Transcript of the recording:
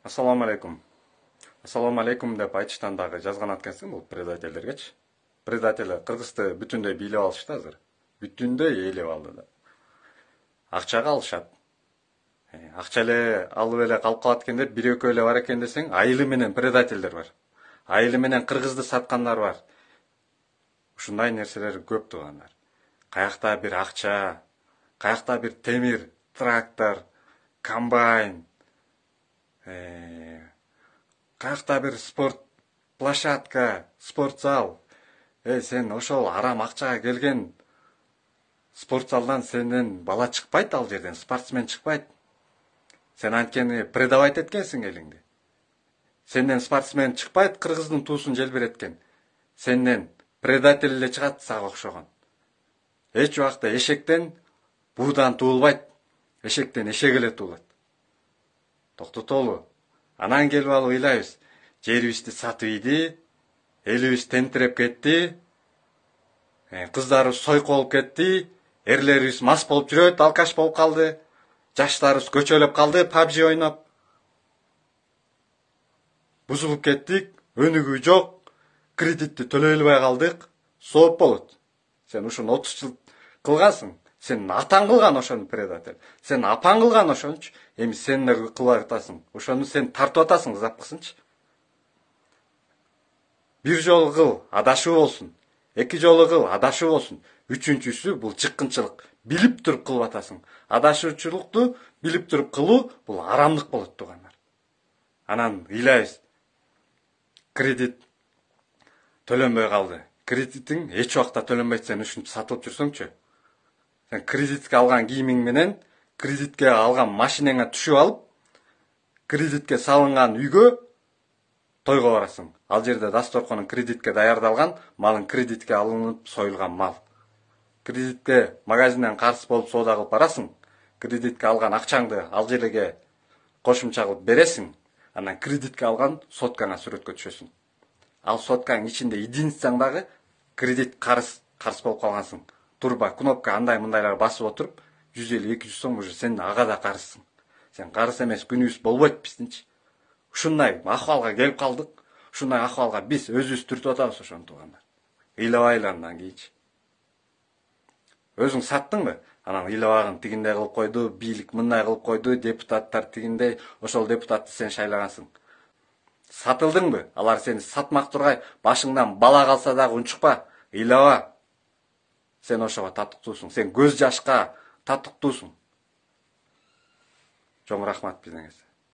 Ассаламу алейкум. Ассаламу алейкум деп айтыштан дагы жазган аткансың бул предательдергечи. Предатель Кыргызды бүтүндөй бийлеп алышты азыр. Бүтүндөй ээлеп алды да. Акчага алышат. Акча эле алып эле калып калат экен деп бир экөө эле бар экен десең, айылы менен предательдер бар. Айылы менен Кыргызды саткандар бар. Ушундай нерселер көп туугандар. Каякта бир акча, каякта бир темир, трактор, комбайн, каякта бир спорт площадка, спортзал. Сен ошол арам акчага келген спортзалдан сенден бала чыкпайт, ал жерден спортсмен чыкпайт. Сен анткени предавать эткенсиң элиңди. Сенден спортсмен чыкпайт, кыргыздын туусун желбиреткен. Сенден предатель эле чыгат сага окшогон. Эч убакта эшектен буудан туулбайт. Эшектен эшек эле туулат. Токтотолу. Анан келип алып ыйлайбыз. Жерибизди сатып ийди, элибиз тентиреп кетти, кыздарыбыз сойко болуп кетти, эрлерибиз мас болуп жүрөт, алкаш болуп калды, жаштарыбыз көчөлөп калды, PUBG ойноп. Бузулуп кеттик, өнүгүү жок, кредитти төлөй албай калдык, сооп болот. Сен ушуну 30 жыл кылгансың, сен атаң кылган ошону предатель. Сен апаң кылган ошонучу, эми сен да кылып атасың. Ошону сен тартып атасың запкысынчы. Бир жолу кыл, адашуу болсун. Эки жолу кыл, адашуу болсун. Үчүнчүсү бул чыккынчылык. Билип туруп кылып атасың. Адашуучулукту билип туруп кылуу бул арамдык болот туугандар. Анан ыйлайбыз. Кредит төлөнбөй калды. Кредитиң эч убакта төлөнбөйт, сен ушинтип сатылып жүрсөңчү. Сен кредитке алган кийимиң менен, кредитке алган машинаңа түшүп алып, кредитке салынган үйгө тойго барасың. Ал жерде дасторконуң кредитке даярдалган, малың кредитке алынып союлган мал. Кредитке магазинден карыз болуп соода кылып барасың. Кредитке алган акчаңды ал жерге кошумча кылып бересиң. Анан кредитке алган соткаңа сүрөткө түшөсүң. Ал соткаң ичинде единицаң дагы кредит карыз болуп калгансың. Турба, кнопка андай мындайлар басып отуруп, 150-200 сом уже сен ага да карызсың. Сен карыз эмес күнүбүз болбойт биздинчи. Ушундай акыбалга келип калдык. Ушундай акыбалга биз өзүбүз түртүп атабыз ошону туугандар. Ыйлабайлы андан кийинчи. Өзүң саттыңбы? Анан ыйлабагын тигиндей кылып койду, бийлик мындай кылып койду, депутаттар тигиндей, ошол депутатты сен шайлагансың. Сатылдыңбы? Алар сени сатмак тургай, башыңдан бала калса дагы унчукпа, ыйлаба. Сен ошого татыктуусуң, сен көз жашка татыктуусуң. Чоң рахмат бизден.